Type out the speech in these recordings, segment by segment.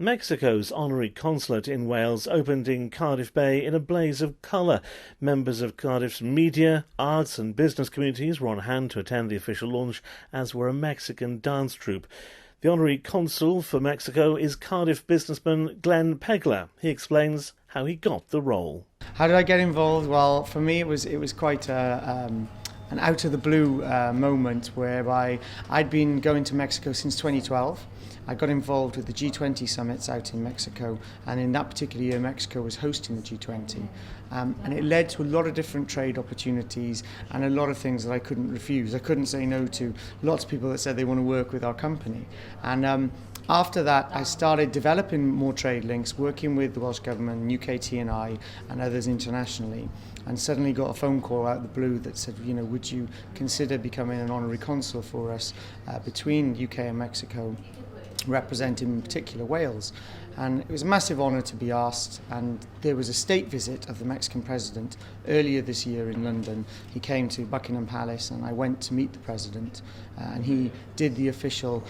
Mexico's Honorary Consulate in Wales opened in Cardiff Bay in a blaze of colour. Members of Cardiff's media, arts and business communities were on hand to attend the official launch, as were a Mexican dance troupe. The Honorary Consul for Mexico is Cardiff businessman Glenn Pegler. He explains how he got the role. How did I get involved? Well, for me it was quite an out of the blue moment whereby I'd been going to Mexico since 2012. I got involved with the G20 summits out in Mexico, and in that particular year Mexico was hosting the G20, and it led to a lot of different trade opportunities and a lot of things that I couldn't refuse. I couldn't say no to lots of people that said they want to work with our company, and after that, I started developing more trade links, working with the Welsh Government, UKT&I and others internationally, and suddenly got a phone call out of the blue that said, would you consider becoming an honorary consul for us between UK and Mexico, representing in particular Wales. And it was a massive honour to be asked, and there was a state visit of the Mexican president earlier this year in London. He came to Buckingham Palace and I went to meet the president, and he did the official,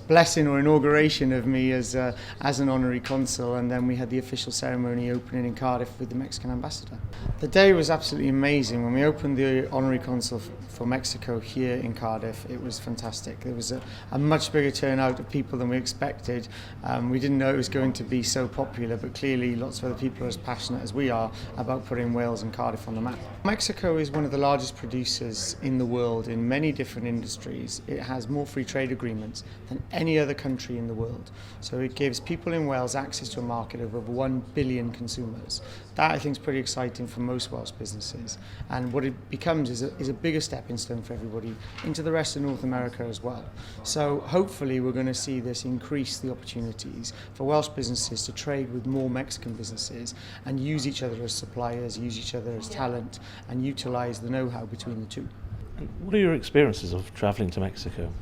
blessing or inauguration of me as an honorary consul, and then we had the official ceremony opening in Cardiff with the Mexican ambassador. The day was absolutely amazing. When we opened the honorary consul for Mexico here in Cardiff, it was fantastic. There was a much bigger turnout of people than we expected. We didn't know it was going to be so popular, but clearly lots of other people are as passionate as we are about putting Wales and Cardiff on the map. Mexico is one of the largest producers in the world in many different industries. It has more free trade agreements than any other country in the world. So it gives people in Wales access to a market of over 1 billion consumers. That, I think, is pretty exciting for most Welsh businesses. And what it becomes is a bigger stepping stone for everybody into the rest of North America as well. So hopefully we're going to see this increase the opportunities for Welsh businesses to trade with more Mexican businesses and use each other as suppliers, use each other as talent, and utilise the know-how between the two. What are your experiences of travelling to Mexico?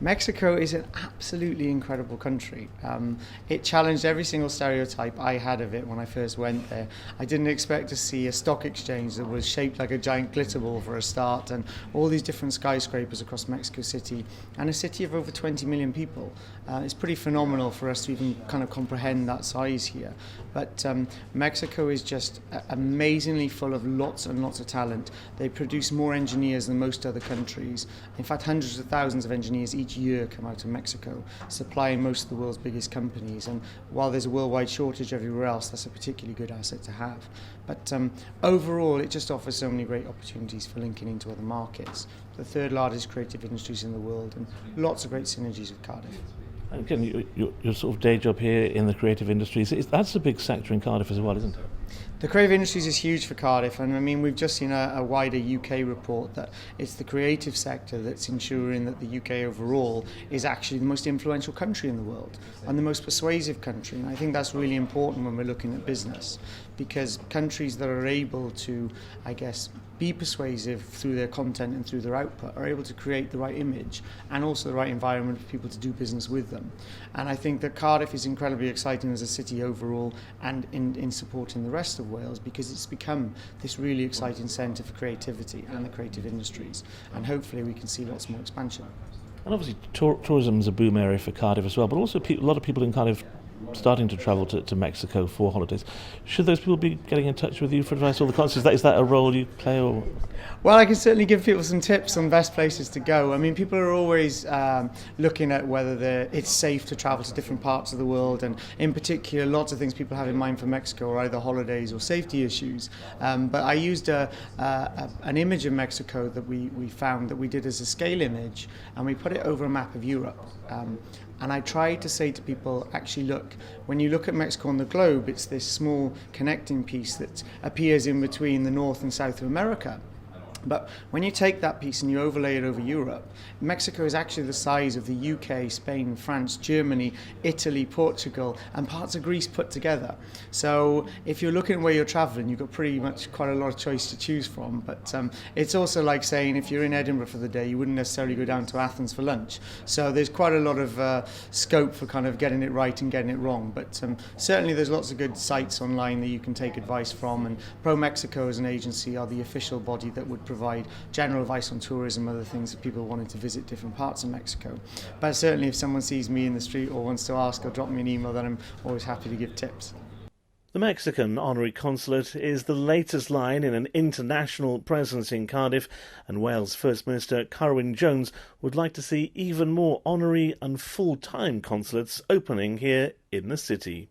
Mexico is an absolutely incredible country. It challenged every single stereotype I had of it when I first went there. I didn't expect to see a stock exchange that was shaped like a giant glitter ball for a start, and all these different skyscrapers across Mexico City, and a city of over 20 million people. It's pretty phenomenal for us to even kind of comprehend that size here. But Mexico is just amazingly full of lots and lots of talent. They produce more engineers than most other countries. In fact, hundreds of thousands of engineers each year come out of Mexico, supplying most of the world's biggest companies. And while there's a worldwide shortage everywhere else, that's a particularly good asset to have. But overall, it just offers so many great opportunities for linking into other markets. The third largest creative industries in the world, and lots of great synergies with Cardiff. Again, your sort of day job here in the creative industries, that's a big sector in Cardiff as well, isn't it? The creative industries is huge for Cardiff, and I mean we've just seen a wider UK report that it's the creative sector that's ensuring that the UK overall is actually the most influential country in the world and the most persuasive country. And I think that's really important when we're looking at business, because countries that are able to, be persuasive through their content and through their output are able to create the right image and also the right environment for people to do business with them. And I think that Cardiff is incredibly exciting as a city overall, and in supporting the rest of Wales, because it's become this really exciting centre for creativity and the creative industries, and hopefully we can see lots more expansion. And obviously tourism is a boom area for Cardiff as well, but also a lot of people in Cardiff starting to travel to Mexico for holidays. Should those people be getting in touch with you for advice? All the concerts, is that a role you play? Or? Well, I can certainly give people some tips on best places to go. I mean, people are always looking at whether it's safe to travel to different parts of the world, and in particular, lots of things people have in mind for Mexico are either holidays or safety issues. But I used an image of Mexico that we found that we did as a scale image, and we put it over a map of Europe. And I tried to say to people, actually look, when you look at Mexico on the globe, it's this small connecting piece that appears in between the North and South of America. But when you take that piece and you overlay it over Europe, Mexico is actually the size of the UK, Spain, France, Germany, Italy, Portugal, and parts of Greece put together. So if you're looking at where you're travelling, you've got pretty much quite a lot of choice to choose from. But it's also like saying if you're in Edinburgh for the day, you wouldn't necessarily go down to Athens for lunch. So there's quite a lot of scope for kind of getting it right and getting it wrong. But certainly there's lots of good sites online that you can take advice from. And Pro Mexico as an agency are the official body that would provide general advice on tourism, other things that people wanting to visit different parts of Mexico. But certainly if someone sees me in the street or wants to ask or drop me an email, then I'm always happy to give tips. The Mexican Honorary Consulate is the latest line in an international presence in Cardiff, and Wales First Minister Carwyn Jones would like to see even more honorary and full-time consulates opening here in the city.